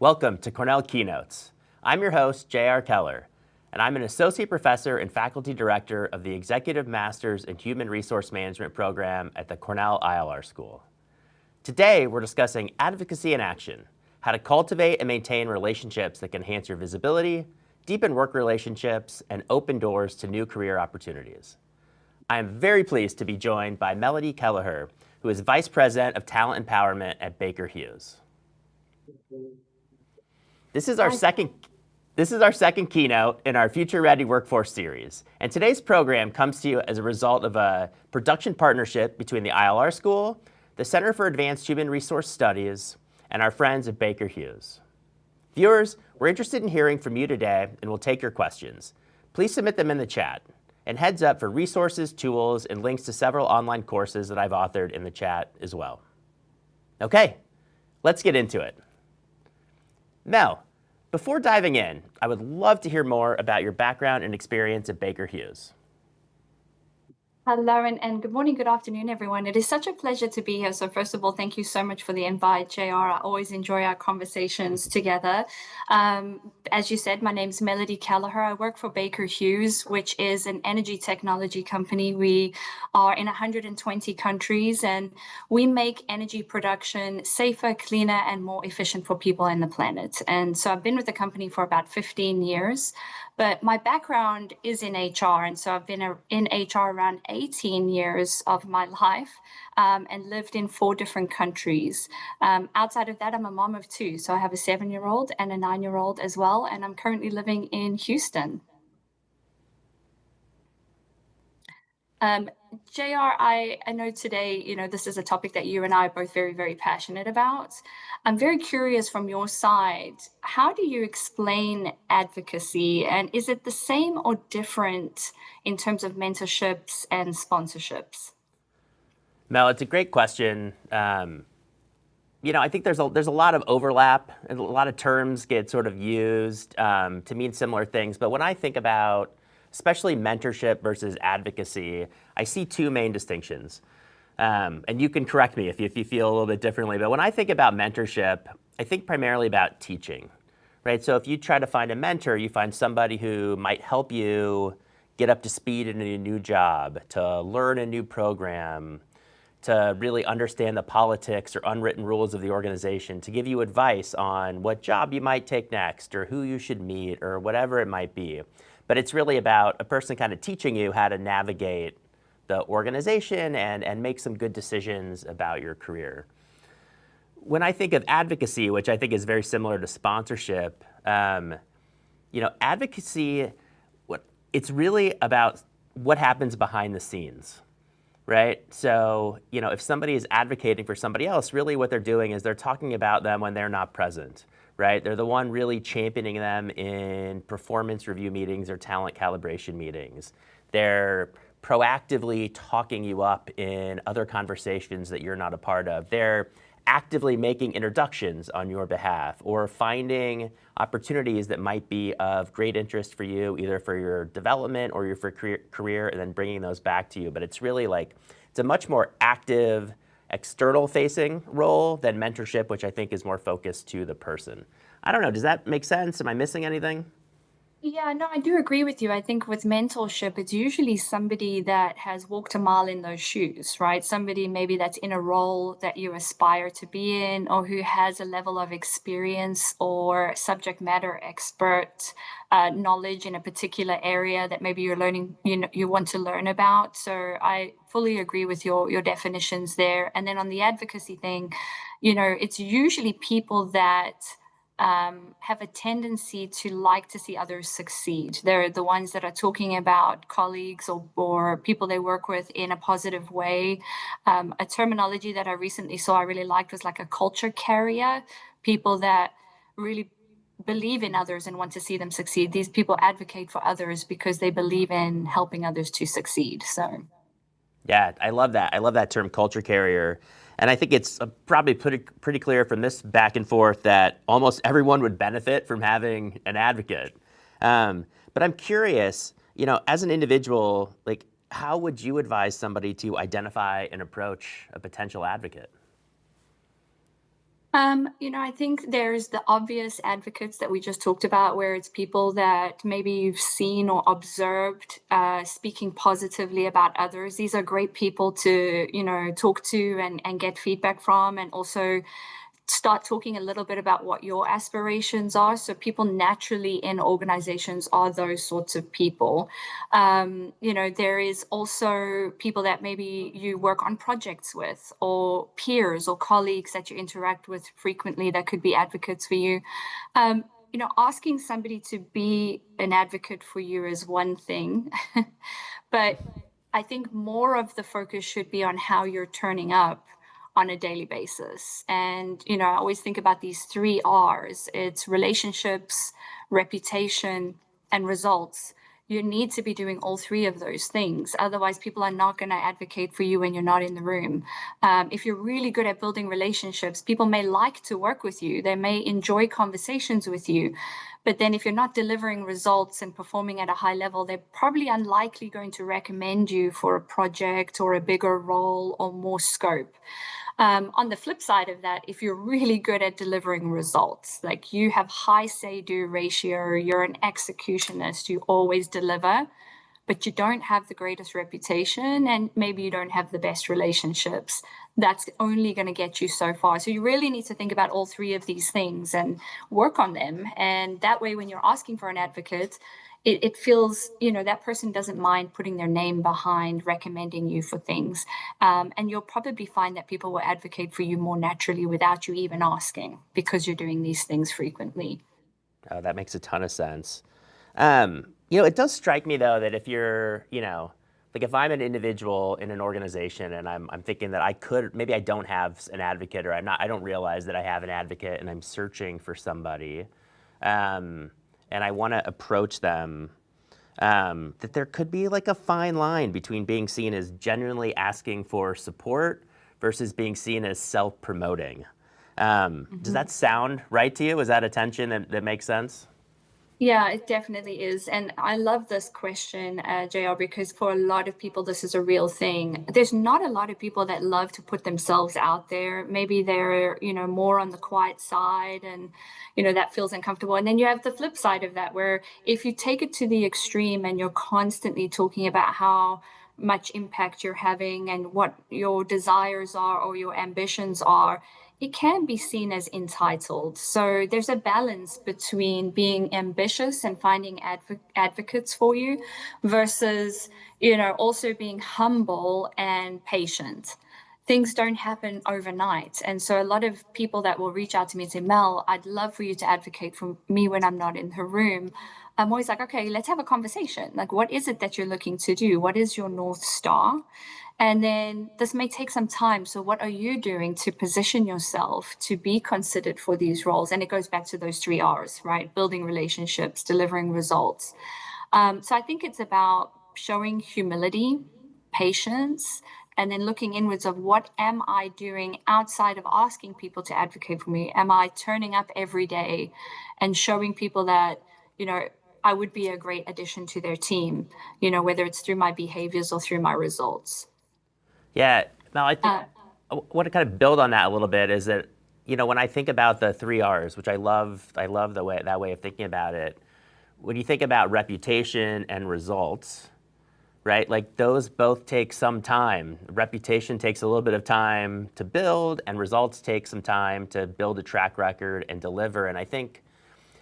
Welcome to Cornell Keynotes. I'm your host, J.R. Keller, and I'm an associate professor and faculty director of the Executive Masters in Human Resource Management program at the Cornell ILR School. Today, we're discussing advocacy in action, how to cultivate and maintain relationships that can enhance your visibility, deepen work relationships, and open doors to new career opportunities. I am very pleased to be joined by Melody Kelleher, who is Vice President of Talent Empowerment at Baker Hughes. This is our second keynote in our Future Ready Workforce series. And today's program comes to you as a result of a production partnership between the ILR School, the Center for Advanced Human Resource Studies, and our friends at Baker Hughes. Viewers, we're interested in hearing from you today and we'll take your questions. Please submit them in the chat. And heads up for resources, tools, and links to several online courses that I've authored in the chat as well. Okay, let's get into it. Mel, before diving in, I would love to hear more about your background and experience at Baker Hughes. Hello and good morning, good afternoon, everyone. It is such a pleasure to be here. So first of all, thank you so much for the invite, JR. I always enjoy our conversations together. As you said, my name's Melody Kelleher. I work for Baker Hughes, which is an energy technology company. We are in 120 countries and we make energy production safer, cleaner, and more efficient for people and the planet. And so I've been with the company for about 15 years. But my background is in HR, and so I've been in HR around 18 years of my life and lived in 4 different countries. Outside of that, I'm a mom of 2, so I have a 7-year-old and a 9-year-old as well, and I'm currently living in Houston. JR, I know today, this is a topic that you and I are both very, very passionate about. I'm very curious from your side, how do you explain advocacy? And is it the same or different in terms of mentorships and sponsorships? Mel, it's a great question. I think there's a lot of overlap and a lot of terms get sort of used to mean similar things. But when I think about especially mentorship versus advocacy, I see 2 main distinctions. And you can correct me if you feel a little bit differently, but when I think about mentorship, I think primarily about teaching, right? So if you try to find a mentor, you find somebody who might help you get up to speed in a new job, to learn a new program, to really understand the politics or unwritten rules of the organization, to give you advice on what job you might take next or who you should meet or whatever it might be. But it's really about a person kind of teaching you how to navigate the organization and make some good decisions about your career. When I think of advocacy, which I think is very similar to sponsorship, advocacy, it's really about what happens behind the scenes, right? So, if somebody is advocating for somebody else, really what they're doing is they're talking about them when they're not present, right? They're the one really championing them in performance review meetings or talent calibration meetings. They're proactively talking you up in other conversations that you're not a part of. They're actively making introductions on your behalf or finding opportunities that might be of great interest for you, either for your development or your career, and then bringing those back to you. But it's really it's a much more active, external-facing role than mentorship, which I think is more focused to the person. I don't know, does that make sense? Am I missing anything? Yeah, no, I do agree with you. I think with mentorship, it's usually somebody that has walked a mile in those shoes, right? Somebody maybe that's in a role that you aspire to be in, or who has a level of experience or subject matter expert knowledge in a particular area that maybe you're learning, you want to learn about. So I fully agree with your definitions there. And then on the advocacy thing, it's usually people that have a tendency to like to see others succeed. They're the ones that are talking about colleagues or people they work with in a positive way. A terminology that I recently saw I really liked was like a culture carrier, people that really believe in others and want to see them succeed. These people advocate for others because they believe in helping others to succeed. So, yeah, I love that. I love that term, culture carrier. And I think it's probably pretty clear from this back and forth that almost everyone would benefit from having an advocate. But I'm curious, as an individual, how would you advise somebody to identify and approach a potential advocate? I think there's the obvious advocates that we just talked about, where it's people that maybe you've seen or observed speaking positively about others. These are great people to, talk to and get feedback from, and also start talking a little bit about what your aspirations are. So people naturally in organizations are those sorts of people. There is also people that maybe you work on projects with, or peers or colleagues that you interact with frequently that could be advocates for you. Asking somebody to be an advocate for you is one thing, but I think more of the focus should be on how you're turning up on a daily basis. And, I always think about these three R's. It's relationships, reputation, and results. You need to be doing all three of those things. Otherwise, people are not going to advocate for you when you're not in the room. If you're really good at building relationships, people may like to work with you. They may enjoy conversations with you. But then if you're not delivering results and performing at a high level, they're probably unlikely going to recommend you for a project or a bigger role or more scope. On the flip side of that, if you're really good at delivering results, like you have high say-do ratio, you're an executionist, you always deliver, but you don't have the greatest reputation and maybe you don't have the best relationships, that's only going to get you so far. So you really need to think about all three of these things and work on them. And that way, when you're asking for an advocate, it feels, that person doesn't mind putting their name behind recommending you for things. And you'll probably find that people will advocate for you more naturally without you even asking, because you're doing these things frequently. Oh, that makes a ton of sense. It does strike me though that if you're, like if I'm an individual in an organization and I'm thinking that maybe I don't have an advocate, or I don't realize that I have an advocate and I'm searching for somebody, and I want to approach them, that there could be like a fine line between being seen as genuinely asking for support versus being seen as self-promoting. Does that sound right to you? Is that a tension that makes sense? Yeah, it definitely is. And I love this question, JR, because for a lot of people, this is a real thing. There's not a lot of people that love to put themselves out there. Maybe they're, more on the quiet side, and, that feels uncomfortable. And then you have the flip side of that, where if you take it to the extreme and you're constantly talking about how much impact you're having and what your desires are or your ambitions are, it can be seen as entitled. So there's a balance between being ambitious and finding advocates for you versus, also being humble and patient. Things don't happen overnight. And so a lot of people that will reach out to me and say, Mel, I'd love for you to advocate for me when I'm not in the room. I'm always like, okay, let's have a conversation. Like, what is it that you're looking to do? What is your North Star? And then this may take some time. So, what are you doing to position yourself to be considered for these roles? And it goes back to those three R's, right? Building relationships, delivering results. So, I think it's about showing humility, patience, and then looking inwards of what am I doing outside of asking people to advocate for me? Am I turning up every day and showing people that, you know, I would be a great addition to their team, whether it's through my behaviors or through my results. Yeah, Mel, I think Uh, I want to kind of build on that a little bit is that, when I think about the three R's, which I love that way of thinking about it. When you think about reputation and results, right? Like those both take some time. Reputation takes a little bit of time to build, and results take some time to build a track record and deliver. And I think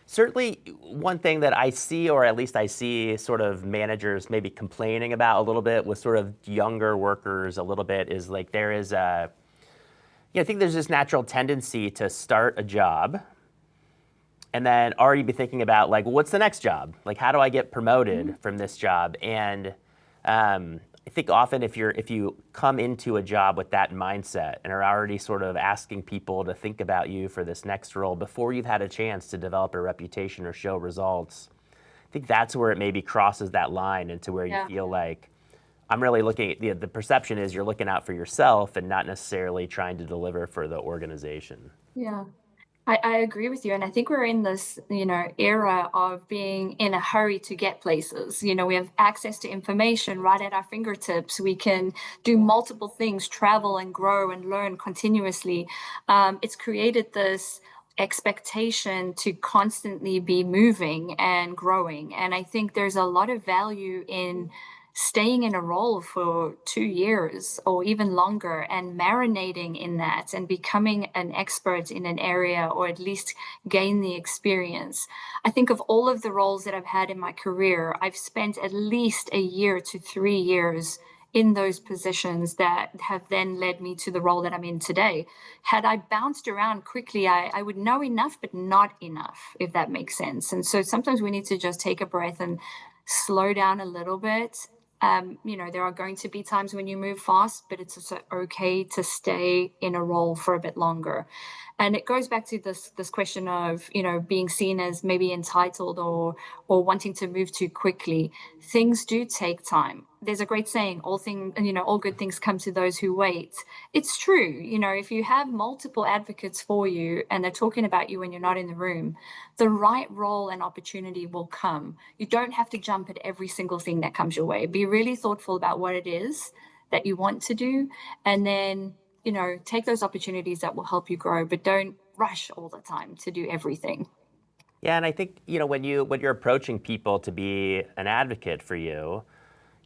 certainly one thing that I see, or at least I see sort of managers maybe complaining about a little bit with sort of younger workers a little bit, is like there is I think there's this natural tendency to start a job and then already be thinking about like, well, what's the next job? Like, how do I get promoted from this job? And I think often if you come into a job with that mindset and are already sort of asking people to think about you for this next role before you've had a chance to develop a reputation or show results, I think that's where it maybe crosses that line into where you yeah, feel like I'm really looking at the perception is you're looking out for yourself and not necessarily trying to deliver for the organization. yeah. I agree with you. And I think we're in this, era of being in a hurry to get places. We have access to information right at our fingertips. We can do multiple things, travel and grow and learn continuously. It's created this expectation to constantly be moving and growing. And I think there's a lot of value in staying in a role for 2 years or even longer and marinating in that and becoming an expert in an area, or at least gain the experience. I think of all of the roles that I've had in my career, I've spent at least a year to 3 years in those positions that have then led me to the role that I'm in today. Had I bounced around quickly, I would know enough, but not enough, if that makes sense. And so sometimes we need to just take a breath and slow down a little bit. There are going to be times when you move fast, but it's also okay to stay in a role for a bit longer. And it goes back to this question of, being seen as maybe entitled or wanting to move too quickly. Things do take time. There's a great saying, all good things come to those who wait. It's true. If you have multiple advocates for you and they're talking about you when you're not in the room, the right role and opportunity will come. You don't have to jump at every single thing that comes your way. Be really thoughtful about what it is that you want to do, and then, take those opportunities that will help you grow, but don't rush all the time to do everything. Yeah, and I think when you're approaching people to be an advocate for you,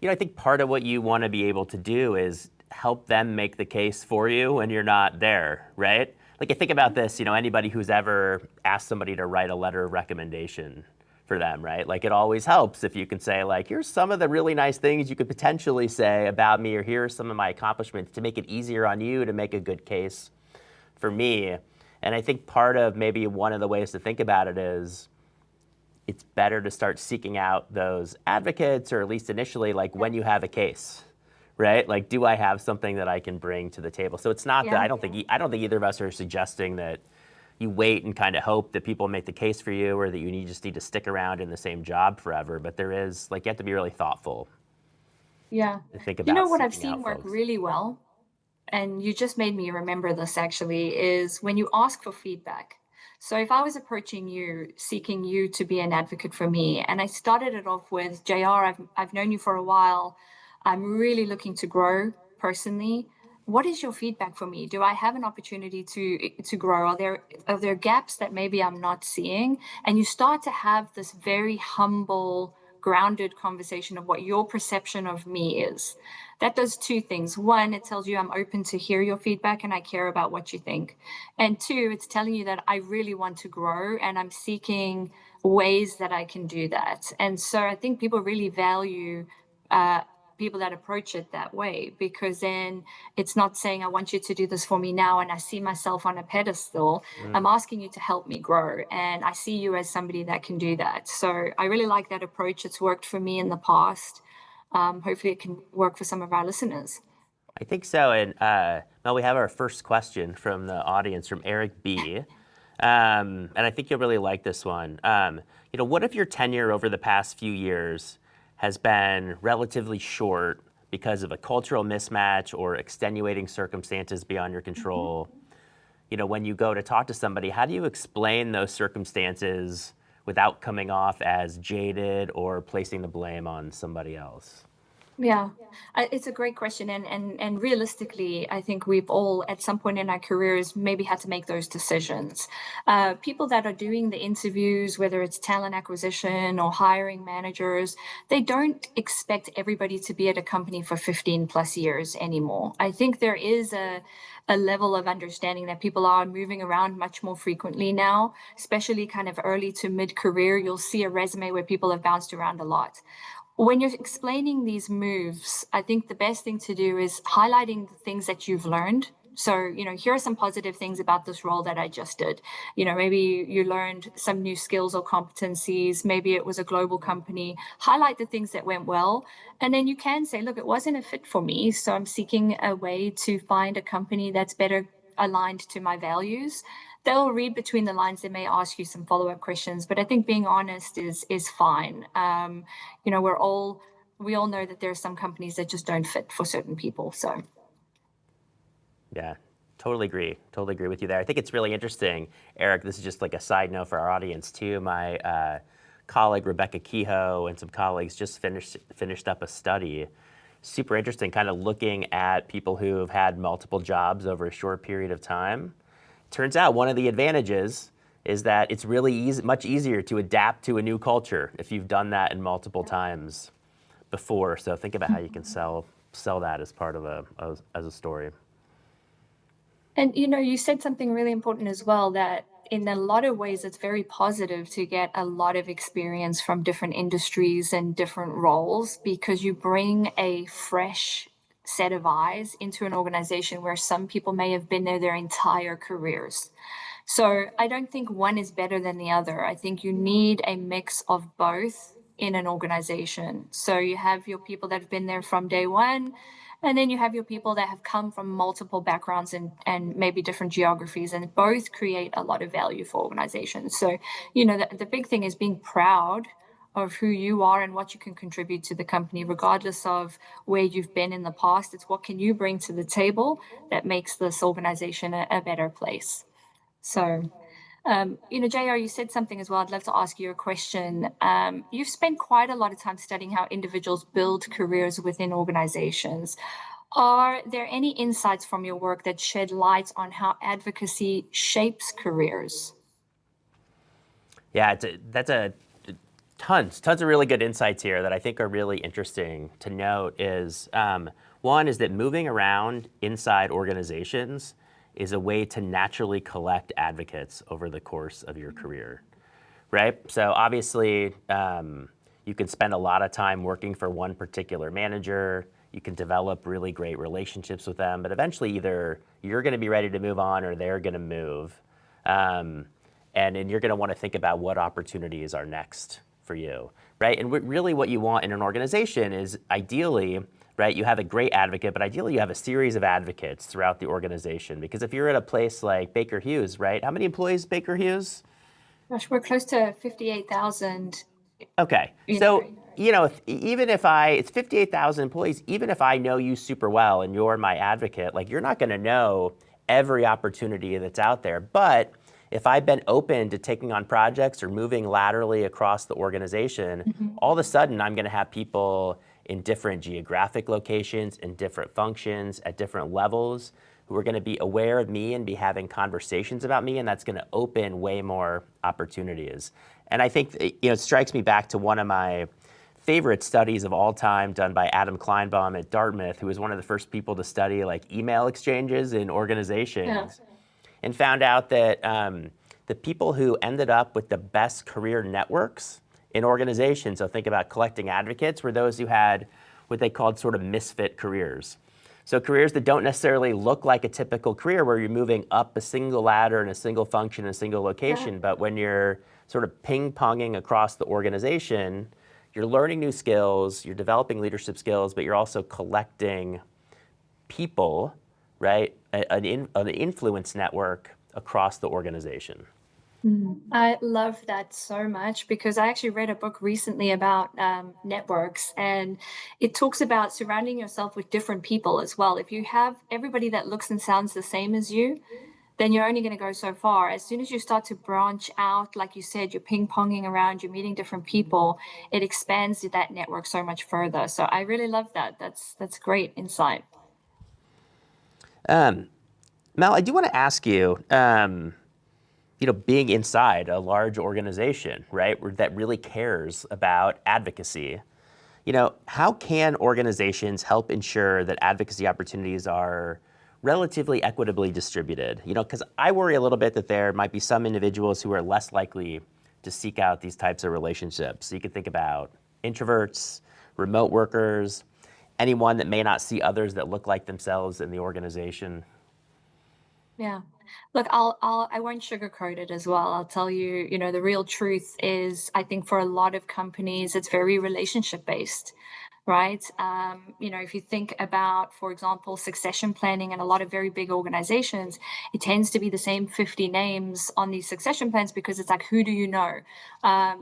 I think part of what you want to be able to do is help them make the case for you when you're not there, right? Like I think about this, anybody who's ever asked somebody to write a letter of recommendation for them, right? Like it always helps if you can say like, here's some of the really nice things you could potentially say about me, or here are some of my accomplishments, to make it easier on you to make a good case for me. And I think part of maybe one of the ways to think about it is it's better to start seeking out those advocates, or at least initially, like when you have a case, right? Like, do I have something that I can bring to the table? So it's not that Yeah. I don't think either of us are suggesting that you wait and kind of hope that people make the case for you, or that you just need to stick around in the same job forever. But there is, like, you have to be really thoughtful Yeah. and think You know about what I've seeking seen out work folks. really well, and you just made me remember this actually, is when you ask for feedback. So if I was approaching you, seeking you to be an advocate for me, and I started it off with, JR, I've known you for a while. I'm really looking to grow personally. What is your feedback for me? Do I have an opportunity to grow? Are there gaps that maybe I'm not seeing? And you start to have this very humble, grounded conversation of what your perception of me is. That does two things. One, it tells you I'm open to hear your feedback and I care about what you think. And two, it's telling you that I really want to grow and I'm seeking ways that I can do that. And so I think people really value uh, people that approach it that way, because then it's not saying, I want you to do this for me now and I see myself on a pedestal. I'm Mm. asking you to help me grow and I see you as somebody that can do that. So I really like that approach. It's worked for me in the past. Hopefully it can work for some of our listeners. I think so. And now we have our first question from the audience from Eric B. And I think you'll really like this one. What if your tenure over the past few years has been relatively short because of a cultural mismatch or extenuating circumstances beyond your Mhm. control? When you go to talk to somebody, how do you explain those circumstances without coming off as jaded or placing the blame on somebody else? Yeah, it's a great question, and realistically, I think we've all at some point in our careers maybe had to make those decisions. People that are doing the interviews, whether it's talent acquisition or hiring managers, they don't expect everybody to be at a company for 15 plus years anymore. I think there is a level of understanding that people are moving around much more frequently now, especially kind of early to mid career. You'll see a resume where people have bounced around a lot. When you're explaining these moves, I think the best thing to do is highlighting the things that you've learned. So, here are some positive things about this role that I just did. Maybe you learned some new skills or competencies. Maybe it was a global company. Highlight the things that went well. And then you can say, look, it wasn't a fit for me. So I'm seeking a way to find a company that's better aligned to my values. They'll read between the lines. They may ask you some follow-up questions, but I think being honest is fine. You know, we all know that there are some companies that just don't fit for certain people. So Yeah, Totally agree. Totally agree with you there. I think it's really interesting, Eric. This is just like a side note for our audience too. My colleague Rebecca Kehoe and some colleagues just finished up a study. Super interesting, kind of looking at people who have had multiple jobs over a short period of time. Turns out one of the advantages is that it's really much easier to adapt to a new culture if you've done that in multiple times before. So think about how you can sell that as part of as a story. And you said something really important as well, that in a lot of ways it's very positive to get a lot of experience from different industries and different roles, because you bring a fresh set of eyes into an organization where some people may have been there their entire careers. So I don't think one is better than the other. I think you need a mix of both in an organization. So you have your people that have been there from day one, and then you have your people that have come from multiple backgrounds and maybe different geographies, and both create a lot of value for organizations. So, the big thing is being proud of who you are and what you can contribute to the company, regardless of where you've been in the past. It's what can you bring to the table that makes this organization a better place. So, JR, you said something as well. I'd love to ask you a question. You've spent quite a lot of time studying how individuals build careers within organizations. Are there any insights from your work that shed light on how advocacy shapes careers? Yeah, that's a tons of really good insights here that I think are really interesting to note. Is one is that moving around inside organizations is a way to naturally collect advocates over the course of your career, right? So obviously, you can spend a lot of time working for one particular manager. You can develop really great relationships with them, but eventually either you're going to be ready to move on or they're going to move. And you're going to want to think about what opportunities are next for you, right? And really what you want in an organization is ideally, right, you have a great advocate, but ideally you have a series of advocates throughout the organization. Because if you're at a place like Baker Hughes, right, how many employees Baker Hughes? Gosh, we're close to 58,000. Okay, so even if it's 58,000 employees, even if I know you super well and you're my advocate, like you're not going to know every opportunity that's out there. But if I've been open to taking on projects or moving laterally across the organization, all of a sudden I'm going to have people in different geographic locations, in different functions, at different levels, who are going to be aware of me and be having conversations about me, and that's going to open way more opportunities. And I think it strikes me back to one of my favorite studies of all time done by Adam Kleinbaum at Dartmouth, who was one of the first people to study like email exchanges in organizations, and found out that the people who ended up with the best career networks in organizations, so think about collecting advocates, were those who had what they called sort of misfit careers. So careers that don't necessarily look like a typical career where you're moving up a single ladder in a single function in a single location, but when you're sort of ping-ponging across the organization, you're learning new skills, you're developing leadership skills, but you're also collecting people, right? An influence network across the organization. I love that so much, because I actually read a book recently about networks, and it talks about surrounding yourself with different people as well. If you have everybody that looks and sounds the same as you, then you're only going to go so far. As soon as you start to branch out, like you said, you're ping-ponging around, you're meeting different people, it expands that network so much further. So I really love that. That's great insight. Mel, I do want to ask you, being inside a large organization, right, that really cares about advocacy, how can organizations help ensure that advocacy opportunities are relatively equitably distributed? Because I worry a little bit that there might be some individuals who are less likely to seek out these types of relationships. So you could think about introverts, remote workers, anyone that may not see others that look like themselves in the organization. Yeah. Look, I won't sugarcoat it as well. I'll tell you, the real truth is, I think for a lot of companies, it's very relationship based, right? If you think about, for example, succession planning in a lot of very big organizations, it tends to be the same 50 names on these succession plans, because it's like, who do you know?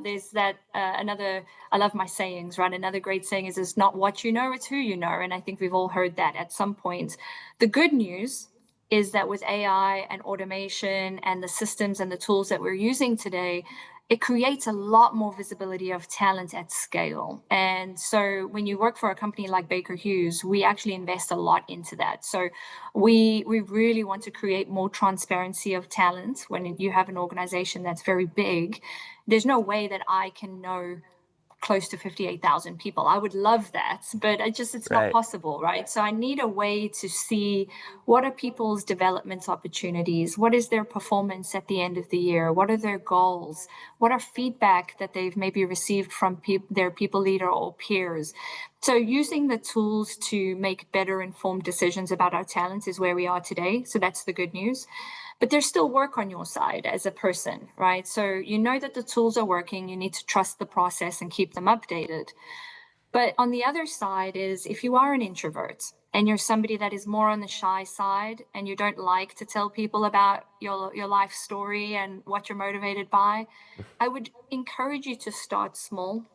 There's that I love my sayings, right? Another great saying is, it's not what you know, it's who you know. And I think we've all heard that at some point. The good news is that with AI and automation and the systems and the tools that we're using today, it creates a lot more visibility of talent at scale. And so when you work for a company like Baker Hughes, we actually invest a lot into that. So we really want to create more transparency of talent. When you have an organization that's very big, there's no way that I can know close to 58,000 people. I would love that, but it's not Right. possible, right? So I need a way to see what are people's development opportunities? What is their performance at the end of the year? What are their goals? What are feedback that they've maybe received from their people leader or peers? So using the tools to make better informed decisions about our talents is where we are today. So that's the good news. But there's still work on your side as a person, right? So you know that the tools are working, you need to trust the process and keep them updated. But on the other side is if you are an introvert and you're somebody that is more on the shy side and you don't like to tell people about your life story and what you're motivated by, I would encourage you to start small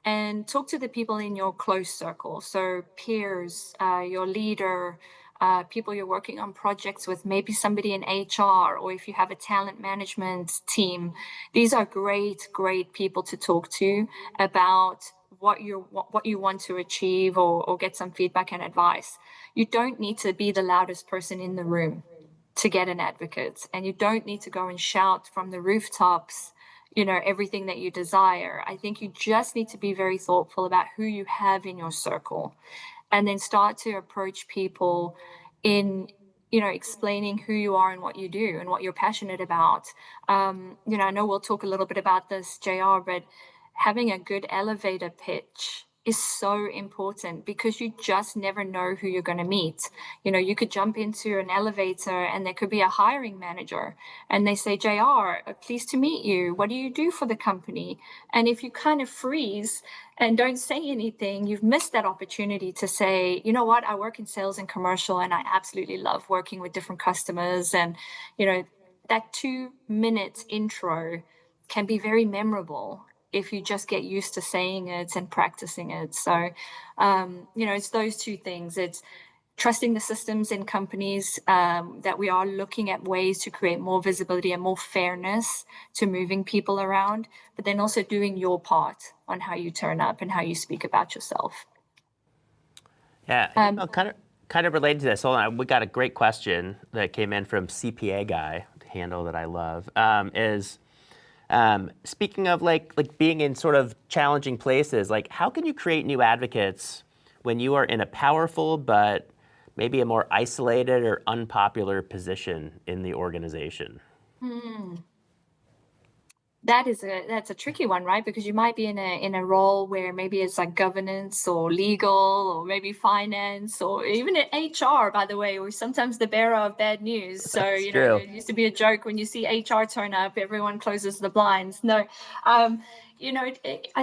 and talk to the people in your close circle. So peers, your leader, people you're working on projects with, maybe somebody in HR, or if you have a talent management team. These are great people to talk to about what you want to achieve, or get some feedback and advice. You don't need to be the loudest person in the room to get an advocate, and you don't need to go and shout from the rooftops everything that you desire. I think you just need to be very thoughtful about who you have in your circle, and then start to approach people in explaining who you are and what you do and what you're passionate about. I know we'll talk a little bit about this, JR, but having a good elevator pitch is so important because you just never know who you're going to meet. You could jump into an elevator and there could be a hiring manager and they say, JR, pleased to meet you. What do you do for the company? And if you kind of freeze and don't say anything, you've missed that opportunity to say, you know what, I work in sales and commercial and I absolutely love working with different customers. And, that 2-minute intro can be very memorable if you just get used to saying it and practicing it. So, it's those two things. It's trusting the systems in companies, that we are looking at ways to create more visibility and more fairness to moving people around, but then also doing your part on how you turn up and how you speak about yourself. Yeah, I think kind of related to this. Hold on, we got a great question that came in from CPA Guy, a handle that I love. Speaking of like being in sort of challenging places, like how can you create new advocates when you are in a powerful but maybe a more isolated or unpopular position in the organization? That's a tricky one, right? Because you might be in a role where maybe it's like governance or legal or maybe finance or even in HR, by the way, we're sometimes the bearer of bad news. So, That's true. there used to be a joke when you see HR turn up, everyone closes the blinds. No, I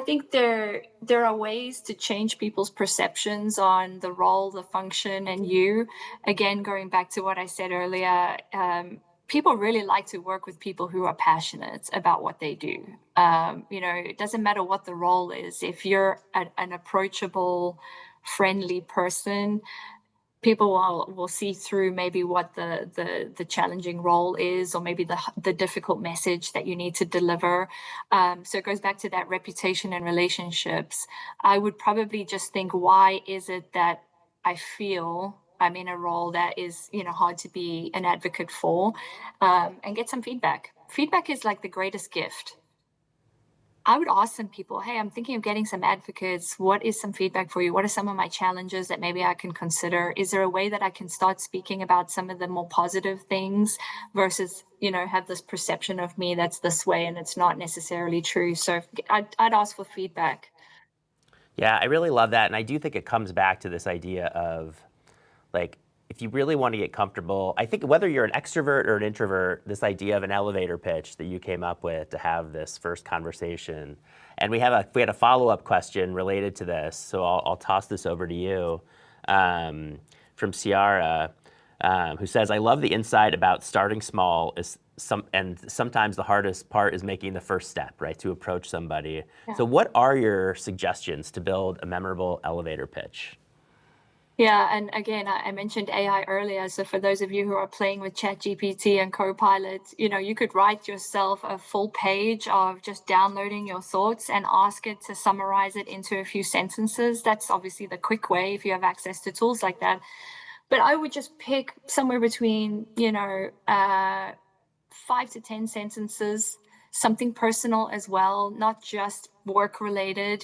think there are ways to change people's perceptions on the role, the function, and you. Again, going back to what I said earlier, people really like to work with people who are passionate about what they do. It doesn't matter what the role is. If you're an approachable, friendly person, people will see through maybe what the challenging role is, or maybe the difficult message that you need to deliver. So it goes back to that reputation and relationships. I would probably just think, why is it that I feel I'm in a role that is, hard to be an advocate for, and get some feedback. Feedback is like the greatest gift. I would ask some people, hey, I'm thinking of getting some advocates. What is some feedback for you? What are some of my challenges that maybe I can consider? Is there a way that I can start speaking about some of the more positive things versus, have this perception of me that's this way and it's not necessarily true? So I'd ask for feedback. Yeah, I really love that. And I do think it comes back to this idea of like, if you really want to get comfortable, I think whether you're an extrovert or an introvert, this idea of an elevator pitch that you came up with to have this first conversation. And we had a follow-up question related to this, so I'll toss this over to you, from Ciara, who says, I love the insight about starting small and sometimes the hardest part is making the first step, right, to approach somebody. Yeah. So what are your suggestions to build a memorable elevator pitch? Yeah, and again, I mentioned AI earlier. So for those of you who are playing with ChatGPT and Copilot, you could write yourself a full page of just downloading your thoughts and ask it to summarize it into a few sentences. That's obviously the quick way if you have access to tools like that. But I would just pick somewhere between, 5 to 10 sentences, something personal as well, not just work related.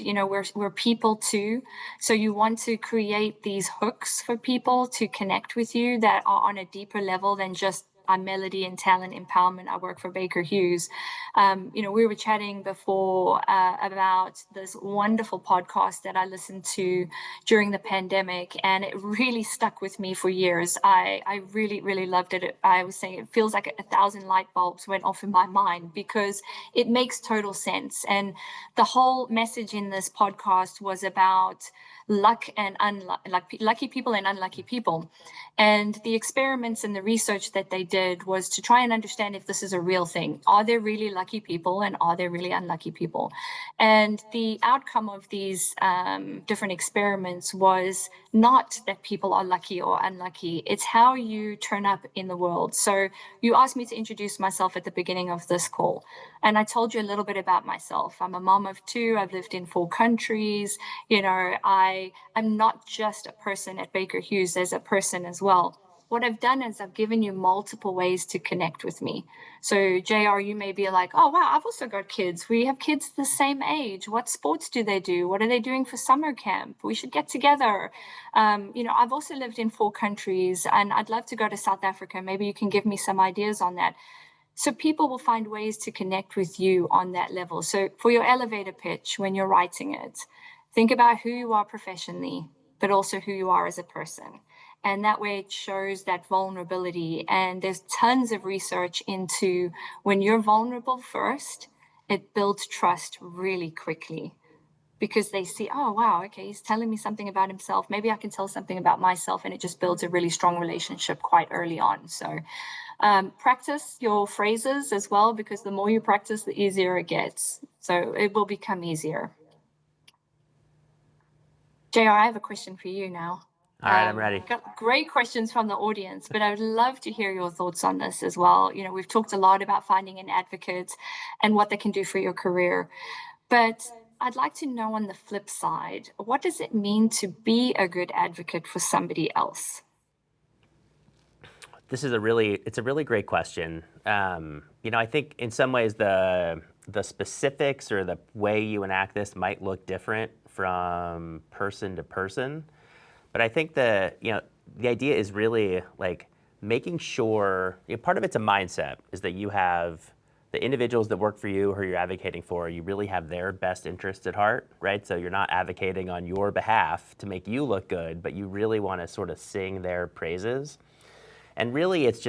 We're people too. So you want to create these hooks for people to connect with you that are on a deeper level than just I'm Melody and talent empowerment. I work for Baker Hughes. We were chatting before about this wonderful podcast that I listened to during the pandemic, and it really stuck with me for years. I really, really loved it. I was saying it feels like 1,000 light bulbs went off in my mind because it makes total sense. And the whole message in this podcast was about luck and lucky people and unlucky people. And the experiments and the research that they did was to try and understand if this is a real thing. Are there really lucky people and are there really unlucky people? And the outcome of these different experiments was not that people are lucky or unlucky. It's how you turn up in the world. So you asked me to introduce myself at the beginning of this call. And I told you a little bit about myself. I'm a mom of two. I've lived in 4 countries. I'm not just a person at Baker Hughes, there's a person as well. What I've done is I've given you multiple ways to connect with me. So, JR, you may be like, oh, wow, I've also got kids. We have kids the same age. What sports do they do? What are they doing for summer camp? We should get together. I've also lived in 4 countries and I'd love to go to South Africa. Maybe you can give me some ideas on that. So people will find ways to connect with you on that level. So for your elevator pitch, when you're writing it, think about who you are professionally, but also who you are as a person. And that way it shows that vulnerability. And there's tons of research into when you're vulnerable first, it builds trust really quickly because they see, oh, wow, okay, he's telling me something about himself. Maybe I can tell something about myself. And it just builds a really strong relationship quite early on. So practice your phrases as well, because the more you practice, the easier it gets. So it will become easier. JR, I have a question for you now. All right, I'm ready. Got great questions from the audience, but I would love to hear your thoughts on this as well. We've talked a lot about finding an advocate and what they can do for your career, but I'd like to know on the flip side, what does it mean to be a good advocate for somebody else? It's a really great question. I think in some ways the specifics or the way you enact this might look different from person to person, but I think the idea is really like making sure part of it's a mindset is that you have the individuals that work for you who you're advocating for, you really have their best interest at heart, right? So you're not advocating on your behalf to make you look good, but you really want to sort of sing their praises. And really, it's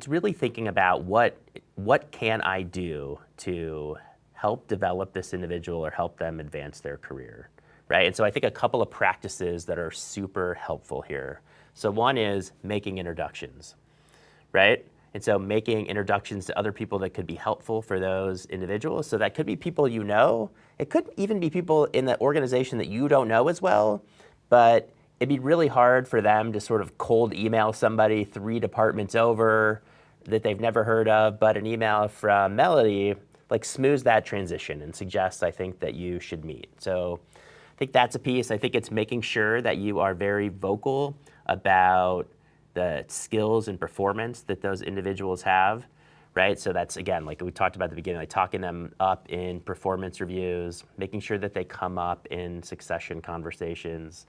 really thinking about what can I do to help develop this individual or help them advance their career, right? And so I think a couple of practices that are super helpful here. So one is making introductions, right? And so making introductions to other people that could be helpful for those individuals. So that could be people you know. It could even be people in the organization that you don't know as well, but it'd be really hard for them to sort of cold email somebody 3 departments over that they've never heard of, but an email from Melody like smooths that transition and suggests, I think, that you should meet. So I think that's a piece. I think it's making sure that you are very vocal about the skills and performance that those individuals have, right? So that's, again, like we talked about at the beginning, like talking them up in performance reviews, making sure that they come up in succession conversations.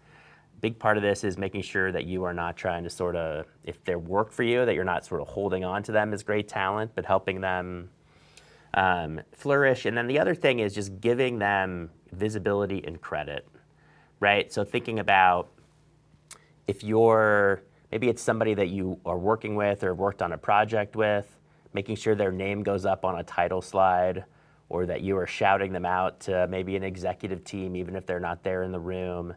Big part of this is making sure that you are not trying to sort of, if they work for you, that you're not sort of holding on to them as great talent, but helping them flourish. And then the other thing is just giving them visibility and credit, right? So thinking about if maybe it's somebody that you are working with or worked on a project with, making sure their name goes up on a title slide, or that you are shouting them out to maybe an executive team, even if they're not there in the room.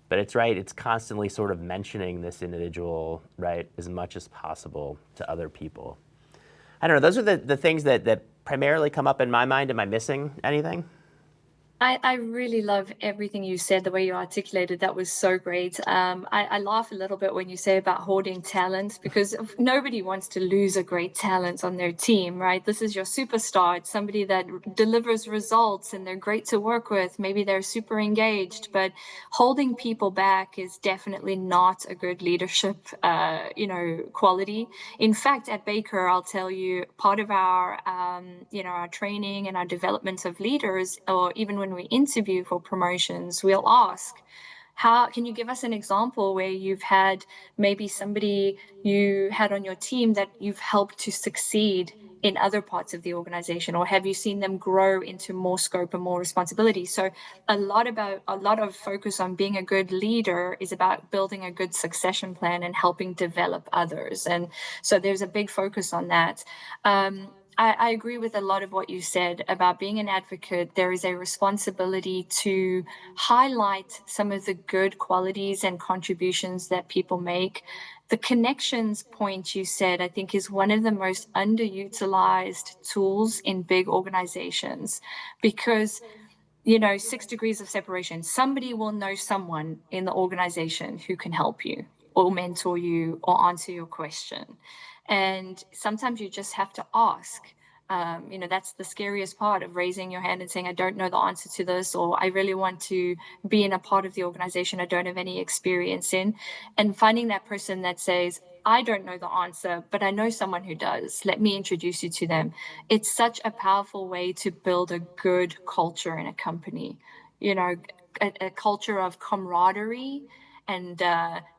But it's constantly sort of mentioning this individual, right, as much as possible to other people. I don't know, those are the things that primarily come up in my mind. Am I missing anything? I really love everything you said, the way you articulated. That was so great. I laugh a little bit when you say about hoarding talent because nobody wants to lose a great talent on their team, right? This is your superstar. It's somebody that delivers results and they're great to work with. Maybe they're super engaged, but holding people back is definitely not a good leadership, quality. In fact, at Baker, I'll tell you, part of our, our training and our development of leaders, or even when we interview for promotions, we'll ask, how can you give us an example where you've had maybe somebody you had on your team that you've helped to succeed in other parts of the organization, or have you seen them grow into more scope and more responsibility? So a lot of focus on being a good leader is about building a good succession plan and helping develop others. And so there's a big focus on that. I agree with a lot of what you said about being an advocate. There is a responsibility to highlight some of the good qualities and contributions that people make. The connections point you said, I think, is one of the most underutilized tools in big organizations because 6 degrees of separation. Somebody will know someone in the organization who can help you or mentor you or answer your question. And sometimes you just have to ask. That's the scariest part of raising your hand and saying, I don't know the answer to this, or I really want to be in a part of the organization I don't have any experience in. And finding that person that says, I don't know the answer, but I know someone who does. Let me introduce you to them. It's such a powerful way to build a good culture in a company, a culture of camaraderie and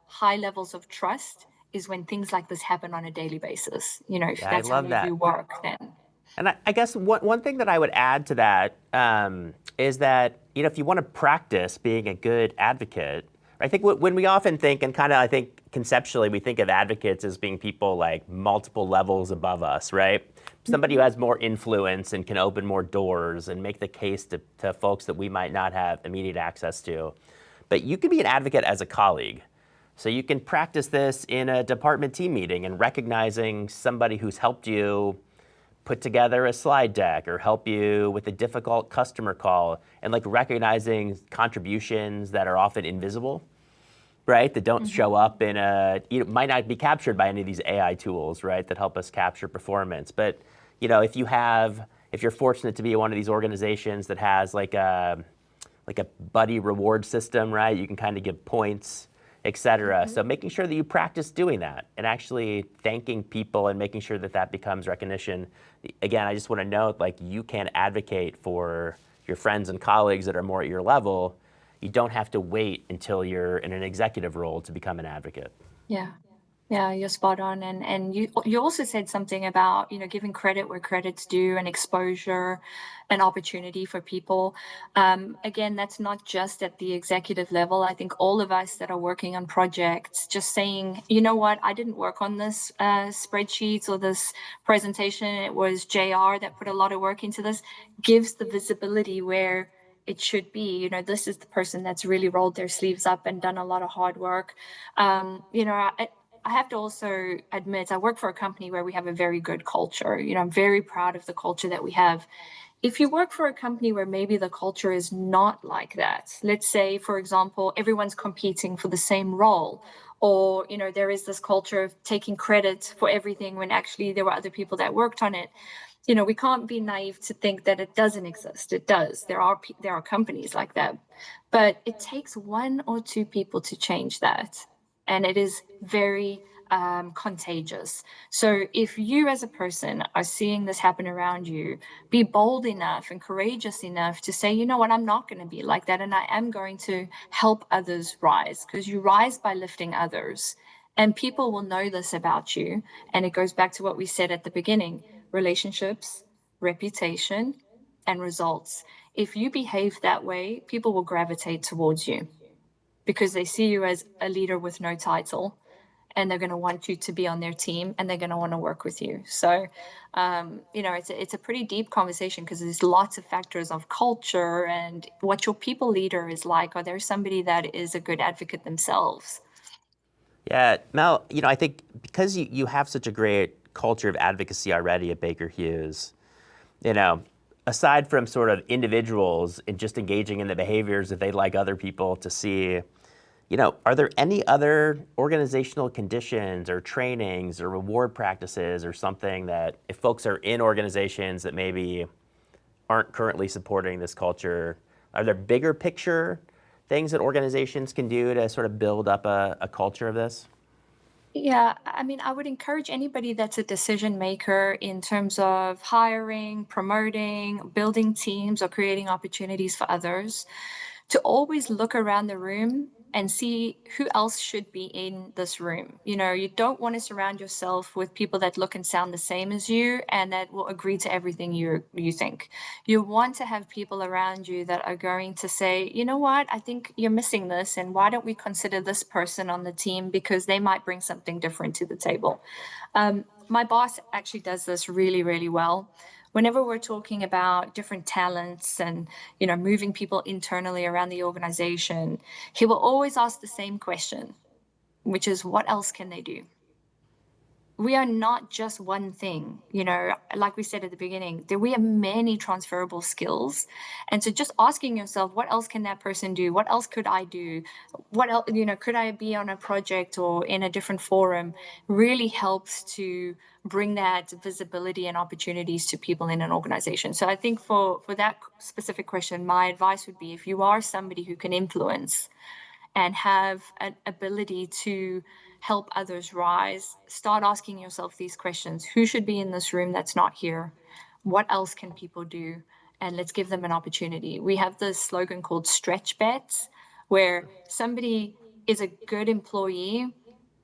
high levels of trust is when things like this happen on a daily basis. If Yeah, I that's how love you do that. work, then. And I guess one thing that I would add to that is that if you want to practice being a good advocate, I think when we often think, and kind of I think conceptually we think of advocates as being people like multiple levels above us, right? Somebody who has more influence and can open more doors and make the case to folks that we might not have immediate access to. But you can be an advocate as a colleague. So you can practice this in a department team meeting and recognizing somebody who's helped you put together a slide deck or help you with a difficult customer call, and like recognizing contributions that are often invisible, right? That don't show up in might not be captured by any of these AI tools, right? That help us capture performance. But if you're fortunate to be in one of these organizations that has like a buddy reward system, right? You can kind of give points, et cetera. So making sure that you practice doing that and actually thanking people and making sure that that becomes recognition. Again, I just want to note, like, you can advocate for your friends and colleagues that are more at your level. You don't have to wait until you're in an executive role to become an advocate. Yeah. Yeah, you're spot on. And you also said something about, giving credit where credit's due and exposure and opportunity for people. Again, that's not just at the executive level. I think all of us that are working on projects, just saying, you know what, I didn't work on this spreadsheet or this presentation. It was JR that put a lot of work into this, gives the visibility where it should be. This is the person that's really rolled their sleeves up and done a lot of hard work. I have to also admit, I work for a company where we have a very good culture. I'm very proud of the culture that we have. If you work for a company where maybe the culture is not like that, let's say, for example, everyone's competing for the same role, or, there is this culture of taking credit for everything when actually there were other people that worked on it. We can't be naive to think that it doesn't exist. It does. There are companies like that, but it takes one or two people to change that, and it is very contagious. So if you as a person are seeing this happen around you, be bold enough and courageous enough to say, you know what, I'm not going to be like that, and I am going to help others rise, because you rise by lifting others. And people will know this about you. And it goes back to what we said at the beginning: relationships, reputation, and results. If you behave that way, people will gravitate towards you because they see you as a leader with no title, and they're going to want you to be on their team, and they're going to want to work with you. So, it's a pretty deep conversation because there's lots of factors of culture and what your people leader is like. Are there somebody that is a good advocate themselves? Yeah, Mel, I think because you have such a great culture of advocacy already at Baker Hughes, you know, aside from sort of individuals and just engaging in the behaviors that they'd like other people to see, are there any other organizational conditions or trainings or reward practices or something that if folks are in organizations that maybe aren't currently supporting this culture, are there bigger picture things that organizations can do to sort of build up a culture of this? Yeah, I mean, I would encourage anybody that's a decision maker in terms of hiring, promoting, building teams, or creating opportunities for others to always look around the room and see who else should be in this room. You don't want to surround yourself with people that look and sound the same as you and that will agree to everything you think. You want to have people around you that are going to say, you know what, I think you're missing this, and why don't we consider this person on the team because they might bring something different to the table. My boss actually does this really, really well. Whenever we're talking about different talents and moving people internally around the organization, he will always ask the same question, which is what else can they do? We are not just one thing, like we said at the beginning, we have many transferable skills. And so just asking yourself, what else can that person do? What else could I do? What else, could I be on a project or in a different forum, really helps to bring that visibility and opportunities to people in an organization. So I think for that specific question, my advice would be if you are somebody who can influence and have an ability to help others rise, start asking yourself these questions. Who should be in this room that's not here? What else can people do? And let's give them an opportunity. We have this slogan called stretch bets, where somebody is a good employee.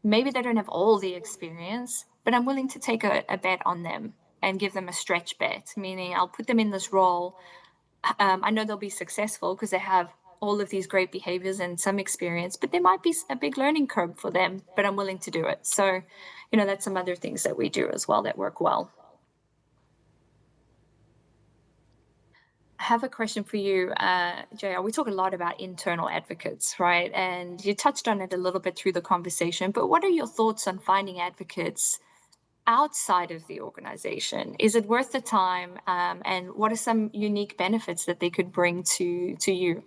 Maybe they don't have all the experience, but I'm willing to take a bet on them and give them a stretch bet, meaning I'll put them in this role. I know they'll be successful because they have all of these great behaviors and some experience, but there might be a big learning curve for them, but I'm willing to do it. So, that's some other things that we do as well that work well. I have a question for you, JR. We talk a lot about internal advocates, right? And you touched on it a little bit through the conversation, but what are your thoughts on finding advocates outside of the organization? Is it worth the time? And what are some unique benefits that they could bring to you?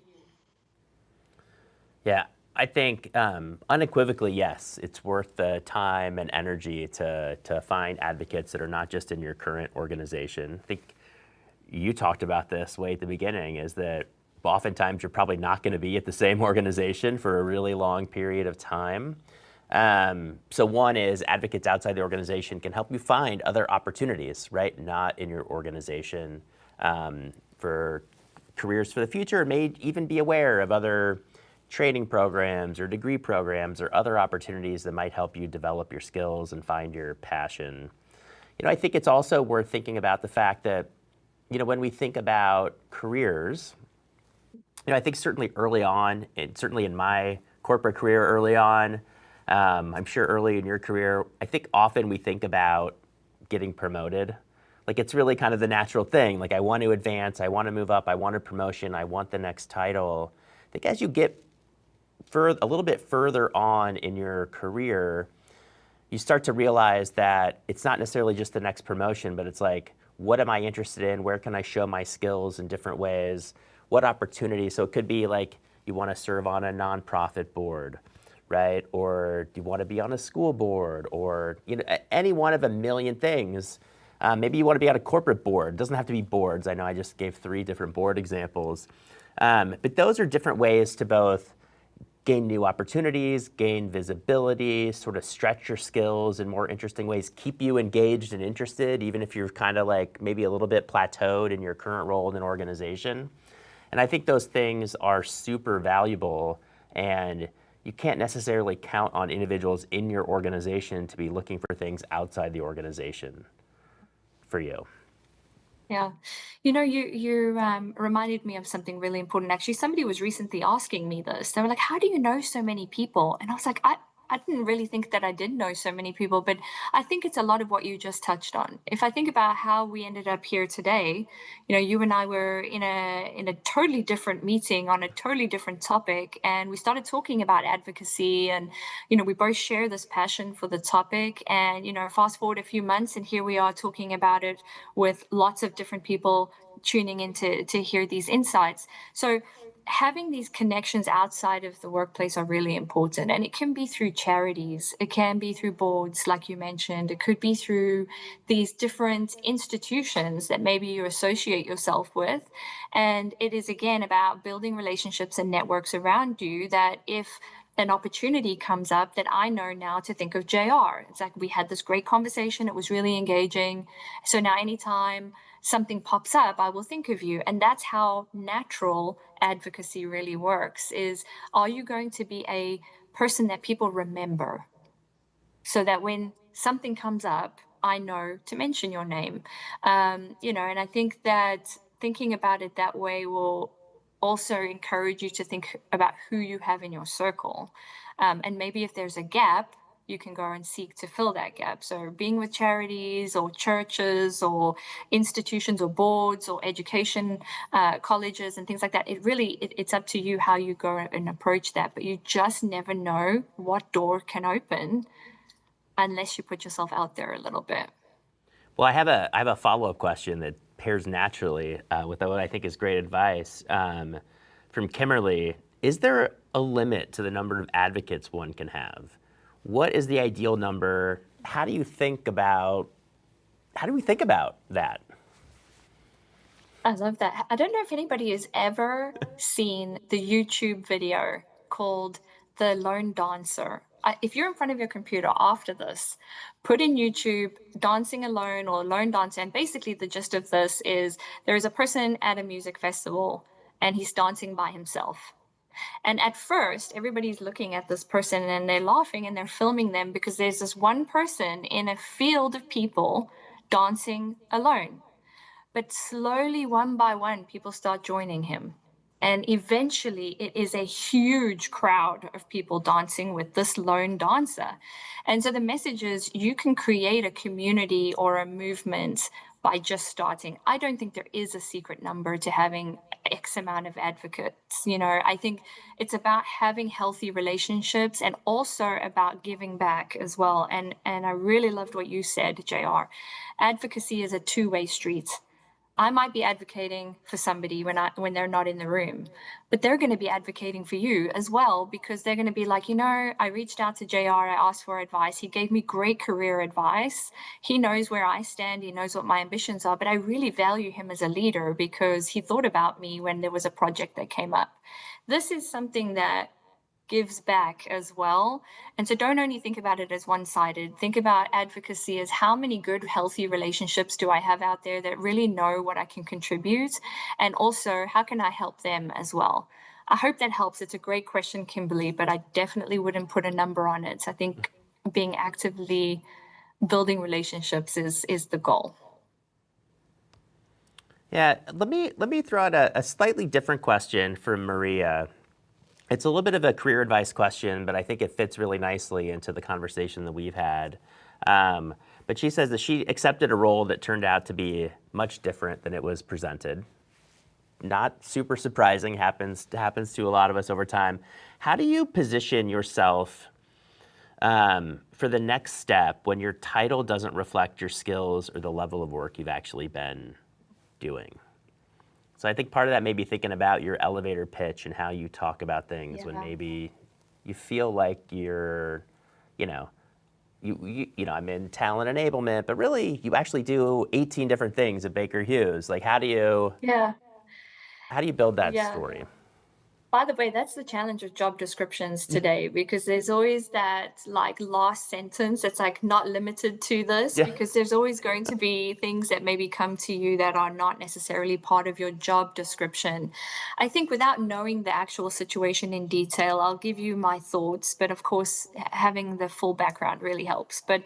Yeah, I think unequivocally, yes, it's worth the time and energy to find advocates that are not just in your current organization. I think you talked about this way at the beginning, is that oftentimes you're probably not going to be at the same organization for a really long period of time. So one is advocates outside the organization can help you find other opportunities, right? Not in your organization, for careers for the future, may even be aware of other training programs or degree programs or other opportunities that might help you develop your skills and find your passion. I think it's also worth thinking about the fact that, when we think about careers, I think certainly early on, and certainly in my corporate career early on, I'm sure early in your career, I think often we think about getting promoted. Like it's really kind of the natural thing. Like I want to advance, I want to move up, I want a promotion, I want the next title. I think as you get a little bit further on in your career, you start to realize that it's not necessarily just the next promotion, but it's like, what am I interested in? Where can I show my skills in different ways? What opportunities? So it could be like you want to serve on a nonprofit board, right? Or do you want to be on a school board, or any one of a million things. Maybe you want to be on a corporate board. It doesn't have to be boards. I know I just gave 3 different board examples. But those are different ways to both gain new opportunities, gain visibility, sort of stretch your skills in more interesting ways, keep you engaged and interested, even if you're kind of like maybe a little bit plateaued in your current role in an organization. And I think those things are super valuable, and you can't necessarily count on individuals in your organization to be looking for things outside the organization for you. Yeah. You reminded me of something really important. Actually, somebody was recently asking me this. They were like, "How do you know so many people?" And I was like, I didn't really think that I did know so many people, but I think it's a lot of what you just touched on. If I think about how we ended up here today, you and I were in a totally different meeting on a totally different topic, and we started talking about advocacy, and we both share this passion for the topic. And fast forward a few months, and here we are talking about it with lots of different people tuning in to hear these insights. So having these connections outside of the workplace are really important. And it can be through charities, it can be through boards, like you mentioned, it could be through these different institutions that maybe you associate yourself with. And it is again about building relationships and networks around you that if an opportunity comes up, that I know now to think of JR. It's like we had this great conversation, it was really engaging. So now anytime something pops up, I will think of you. And that's how natural advocacy really works is, are you going to be a person that people remember so that when something comes up, I know to mention your name? And I think that thinking about it that way will also encourage you to think about who you have in your circle. And maybe if there's a gap, you can go and seek to fill that gap. So being with charities or churches or institutions or boards or education colleges and things like that, it's up to you how you go and approach that. But you just never know what door can open unless you put yourself out there a little bit. Well, I have a follow-up question that pairs naturally with what I think is great advice from Kimberly. Is there a limit to the number of advocates one can have? What is the ideal number? How do we think about that? I love that. I don't know if anybody has ever seen the YouTube video called The Lone Dancer. If you're in front of your computer after this, put in YouTube dancing alone or lone dancer. And basically, the gist of this is there is a person at a music festival and he's dancing by himself. And at first, everybody's looking at this person and they're laughing and they're filming them because there's this one person in a field of people dancing alone. But slowly, one by one, people start joining him. And eventually, it is a huge crowd of people dancing with this lone dancer. And so the message is you can create a community or a movement by just starting. I don't think there is a secret number to having X amount of advocates. I think it's about having healthy relationships and also about giving back as well. And I really loved what you said, JR. Advocacy is a two-way street. I might be advocating for somebody when they're not in the room, but they're going to be advocating for you as well because they're going to be like, I reached out to JR, I asked for advice. He gave me great career advice. He knows where I stand. He knows what my ambitions are, but I really value him as a leader because he thought about me when there was a project that came up. This is something that gives back as well. And so don't only think about it as one-sided. Think about advocacy as how many good, healthy relationships do I have out there that really know what I can contribute? And also, how can I help them as well? I hope that helps. It's a great question, Kimberly, but I definitely wouldn't put a number on it. I think being actively building relationships is the goal. Yeah, let me throw out a slightly different question from Maria. It's a little bit of a career advice question, but I think it fits really nicely into the conversation that we've had. But she says that she accepted a role that turned out to be much different than it was presented. Not super surprising, happens to a lot of us over time. How do you position yourself for the next step when your title doesn't reflect your skills or the level of work you've actually been doing? So I think part of that may be thinking about your elevator pitch and how you talk about things when maybe you feel like you're, I'm in talent enablement, but really you actually do 18 different things at Baker Hughes. Like how do you Yeah. build that Yeah. story? By the way, that's the challenge with job descriptions today because there's always that like last sentence that's like not limited to this Yeah. because there's always going to be things that maybe come to you that are not necessarily part of your job description. I think without knowing the actual situation in detail, I'll give you my thoughts, but of course, having the full background really helps. But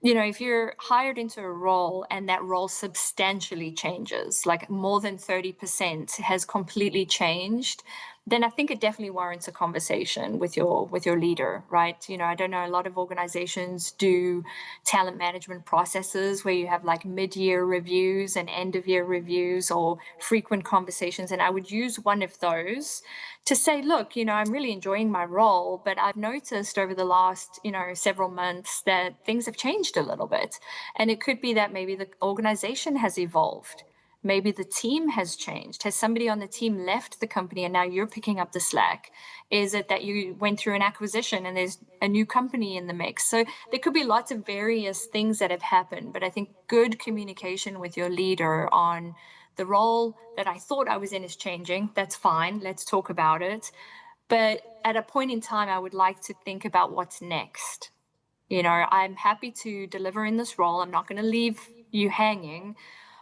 if you're hired into a role and that role substantially changes, like more than 30% has completely changed, then I think it definitely warrants a conversation with your leader, right? I don't know, a lot of organizations do talent management processes where you have like mid-year reviews and end-of-year reviews or frequent conversations. And I would use one of those to say, look, I'm really enjoying my role, but I've noticed over the last, several months that things have changed a little bit. And it could be that maybe the organization has evolved. Maybe the team has changed. Has somebody on the team left the company and now you're picking up the slack? Is it that you went through an acquisition and there's a new company in the mix? So there could be lots of various things that have happened, but I think good communication with your leader on the role that I thought I was in is changing. That's fine. Let's talk about it. But at a point in time, I would like to think about what's next. I'm happy to deliver in this role. I'm not going to leave you hanging,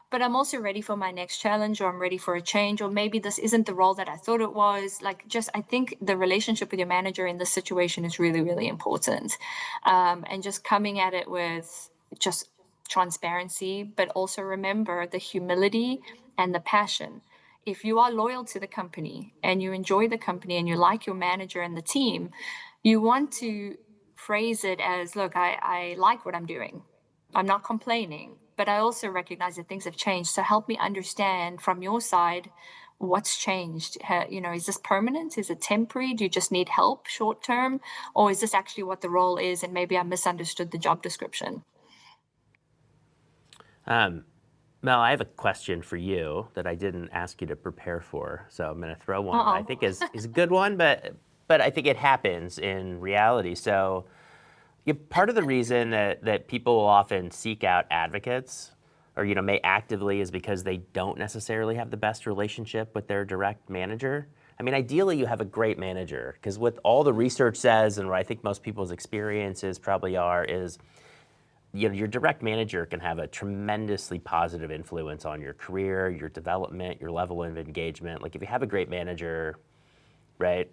but I'm also ready for my next challenge, or I'm ready for a change, or maybe this isn't the role that I thought it was. I think the relationship with your manager in this situation is really, really important. And just coming at it with just transparency, but also remember the humility and the passion. If you are loyal to the company and you enjoy the company and you like your manager and the team, you want to phrase it as, look, I like what I'm doing. I'm not complaining, but I also recognize that things have changed. So help me understand from your side what's changed. Is this permanent? Is it temporary? Do you just need help short term? Or is this actually what the role is? And maybe I misunderstood the job description. Mel, I have a question for you that I didn't ask you to prepare for. So I'm going to throw one that I think is a good one, but I think it happens in reality. So part of the reason that people will often seek out advocates or may actively is because they don't necessarily have the best relationship with their direct manager. I mean, ideally you have a great manager, because what all the research says and what I think most people's experiences probably are is your direct manager can have a tremendously positive influence on your career, your development, your level of engagement. Like if you have a great manager, right,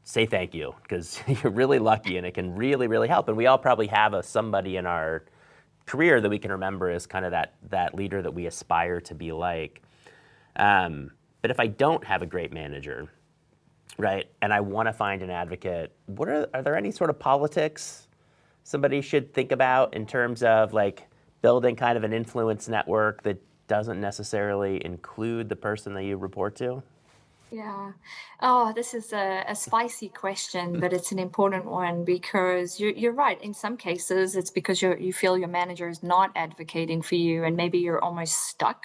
say thank you, because you're really lucky and it can really, really help. And we all probably have somebody in our career that we can remember as kind of that leader that we aspire to be like. But if I don't have a great manager, right, and I want to find an advocate, are there any sort of politics somebody should think about in terms of like building kind of an influence network that doesn't necessarily include the person that you report to? Yeah. Oh, this is a spicy question, but it's an important one because you're right. In some cases, it's because you feel your manager is not advocating for you, and maybe you're almost stuck.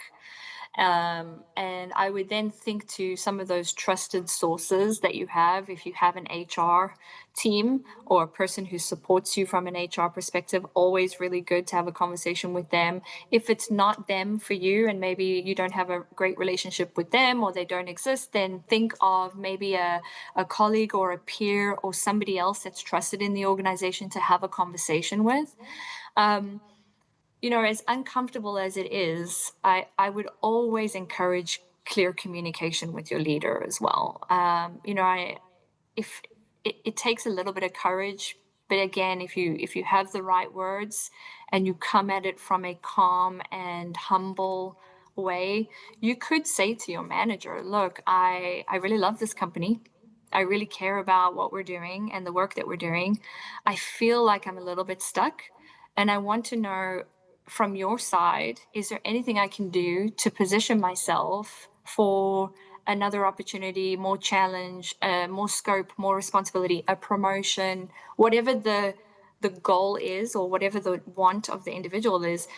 And I would then think to some of those trusted sources that you have. If you have an HR team or a person who supports you from an HR perspective, always really good to have a conversation with them. If it's not them for you and maybe you don't have a great relationship with them or they don't exist, then think of maybe a colleague or a peer or somebody else that's trusted in the organization to have a conversation with. As uncomfortable as it is, I would always encourage clear communication with your leader as well. If it takes a little bit of courage, but again, if you have the right words and you come at it from a calm and humble way, you could say to your manager, look, I really love this company. I really care about what we're doing and the work that we're doing. I feel like I'm a little bit stuck, and I want to know from your side, is there anything I can do to position myself for another opportunity, more challenge, more scope, more responsibility, a promotion, whatever the goal is or whatever the want of the individual is.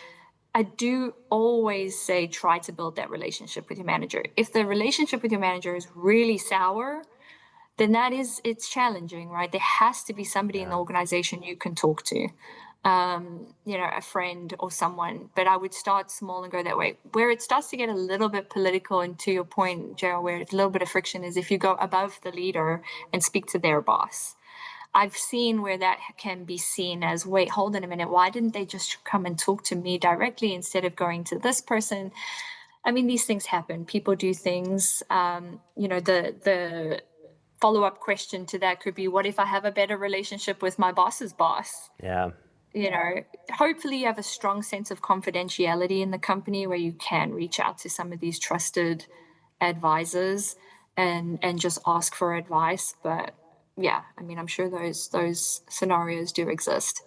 I do always say try to build that relationship with your manager. If the relationship with your manager is really sour, then it's challenging, right? There has to be somebody in the organization you can talk to, a friend or someone. But I would start small and go that way. Where it starts to get a little bit political, and to your point, Gerald, where it's a little bit of friction, is if you go above the leader and speak to their boss. I've seen where that can be seen as, wait, hold on a minute, why didn't they just come and talk to me directly instead of going to this person? I mean, these things happen. People do things. The follow-up question to that could be, what if I have a better relationship with my boss's boss? Yeah. Hopefully you have a strong sense of confidentiality in the company where you can reach out to some of these trusted advisors and just ask for advice. But yeah, I mean, I'm sure those scenarios do exist.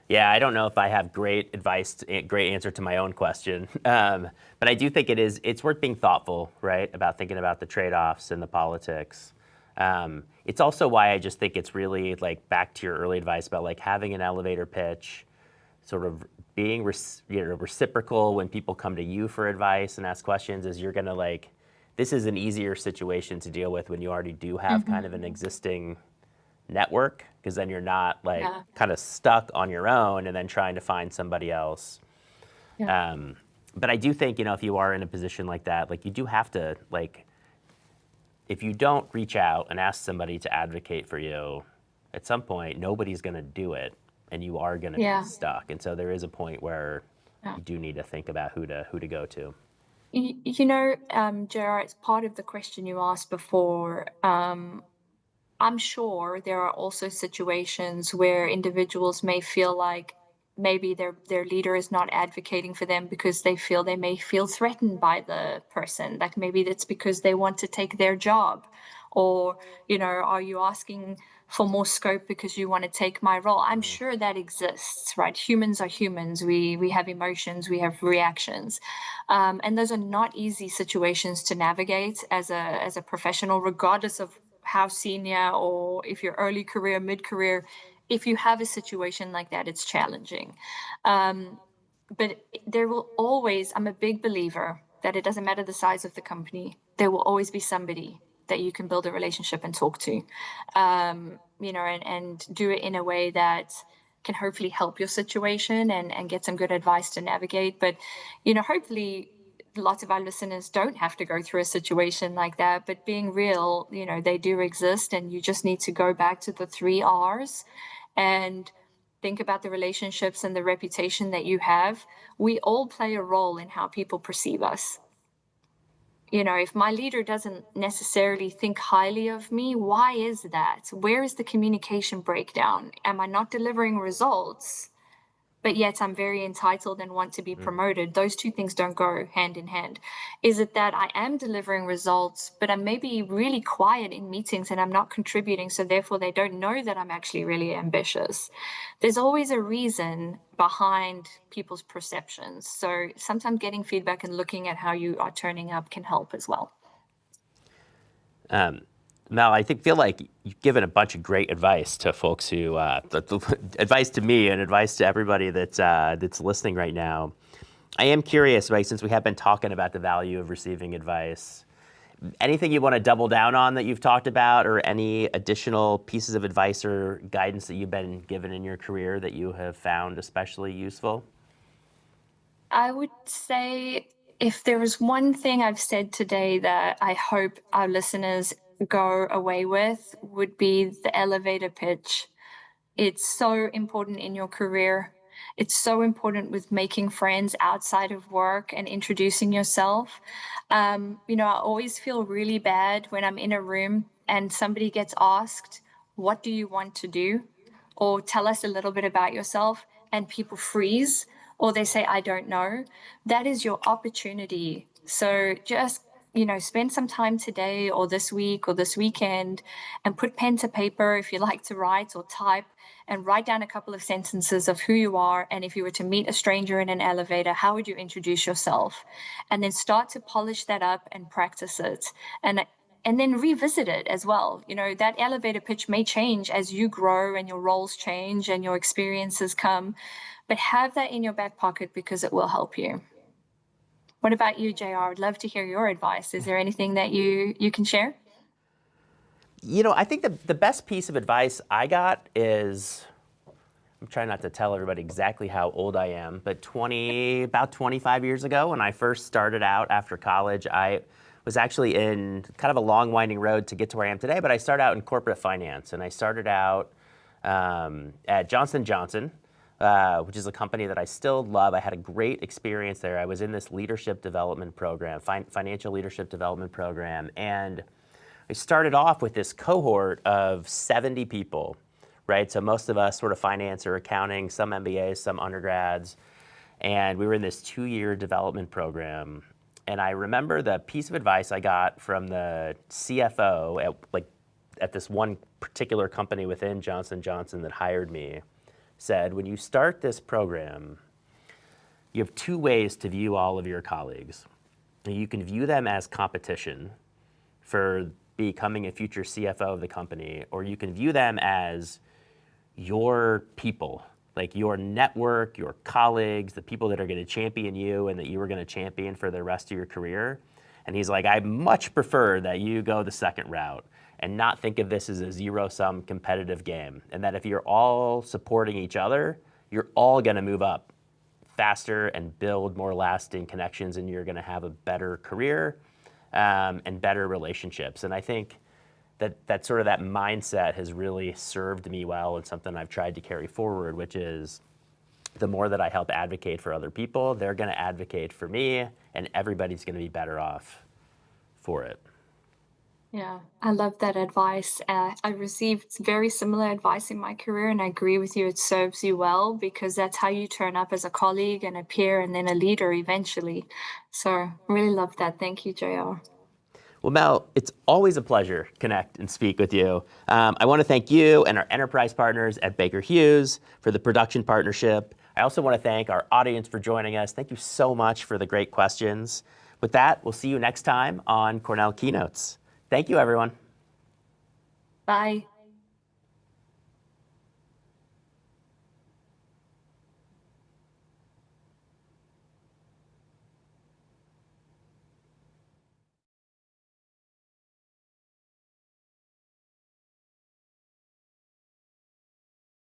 Yeah, I don't know if I have great advice, great answer to my own question, but I do think it's worth being thoughtful, right, about thinking about the trade-offs and the politics. It's also why I just think it's really, like, back to your early advice about like having an elevator pitch, sort of being reciprocal when people come to you for advice and ask questions is you're going to like, this is an easier situation to deal with when you already do have kind of an existing network, because then you're not like Yeah. kind of stuck on your own and then trying to find somebody else. Yeah. But I do think, if you are in a position like that, like you do have to, like, if you don't reach out and ask somebody to advocate for you, at some point, nobody's going to do it and you are going to be Yeah. stuck. And so there is a point where Yeah. you do need to think about who to go to. JR, it's part of the question you asked before. I'm sure there are also situations where individuals may feel like maybe their leader is not advocating for them because they may feel threatened by the person. Like maybe that's because they want to take their job. Or, are you asking for more scope because you want to take my role? I'm sure that exists, right? Humans are humans. We have emotions, we have reactions. And those are not easy situations to navigate as a professional, regardless of how senior or if you're early career, mid career. If you have a situation like that, it's challenging. But there will always, I'm a big believer that it doesn't matter the size of the company, there will always be somebody that you can build a relationship and talk to, and do it in a way that can hopefully help your situation and get some good advice to navigate. But, hopefully lots of our listeners don't have to go through a situation like that, but being real, they do exist, and you just need to go back to the 3 R's and think about the relationships and the reputation that you have. We all play a role in how people perceive us. If my leader doesn't necessarily think highly of me, why is that? Where is the communication breakdown? Am I not delivering results, but yet I'm very entitled and want to be promoted? Those two things don't go hand in hand. Is it that I am delivering results, but I'm maybe really quiet in meetings and I'm not contributing, so therefore they don't know that I'm actually really ambitious? There's always a reason behind people's perceptions. So sometimes getting feedback and looking at how you are turning up can help as well. Mel, feel like you've given a bunch of great advice to folks who, advice to me and advice to everybody that's listening right now. I am curious, right, since we have been talking about the value of receiving advice, anything you want to double down on that you've talked about, or any additional pieces of advice or guidance that you've been given in your career that you have found especially useful? I would say if there was one thing I've said today that I hope our listeners go away with, would be the elevator pitch. It's so important in your career. It's so important with making friends outside of work and introducing yourself. I always feel really bad when I'm in a room and somebody gets asked, "What do you want to do?" or "Tell us a little bit about yourself," and people freeze or they say, "I don't know." That is your opportunity. So just spend some time today or this week or this weekend and put pen to paper if you like to write or type, and write down a couple of sentences of who you are. And if you were to meet a stranger in an elevator, how would you introduce yourself? And then start to polish that up and practice it. And then revisit it as well. That elevator pitch may change as you grow and your roles change and your experiences come, but have that in your back pocket because it will help you. What about you, JR? I'd love to hear your advice. Is there anything that you can share? I think the best piece of advice I got is, I'm trying not to tell everybody exactly how old I am, but about 25 years ago when I first started out after college, I was actually in kind of a long winding road to get to where I am today, but I started out in corporate finance, and I started out at Johnson & Johnson, which is a company that I still love. I had a great experience there. I was in this leadership development program, financial leadership development program, and I started off with this cohort of 70 people, right? So most of us sort of finance or accounting, some MBAs, some undergrads, and we were in this 2-year development program. And I remember the piece of advice I got from the CFO at this one particular company within Johnson & Johnson that hired me, said, when you start this program, you have 2 ways to view all of your colleagues. You can view them as competition for becoming a future CFO of the company, or you can view them as your people like your network, your colleagues, the people that are going to champion you and that you are going to champion for the rest of your career. And he's like, I much prefer that you go the second route and not think of this as a zero-sum competitive game. And that if you're all supporting each other, you're all going to move up faster and build more lasting connections, and you're going to have a better career and better relationships. And I think that sort of that mindset has really served me well, and something I've tried to carry forward, which is the more that I help advocate for other people, they're going to advocate for me, and everybody's going to be better off for it. Yeah, I love that advice. I received very similar advice in my career, and I agree with you. It serves you well because that's how you turn up as a colleague and a peer and then a leader eventually. So, really love that. Thank you, JR. Well, Mel, it's always a pleasure to connect and speak with you. I want to thank you and our enterprise partners at Baker Hughes for the production partnership. I also want to thank our audience for joining us. Thank you so much for the great questions. With that, we'll see you next time on Cornell Keynotes. Thank you, everyone. Bye.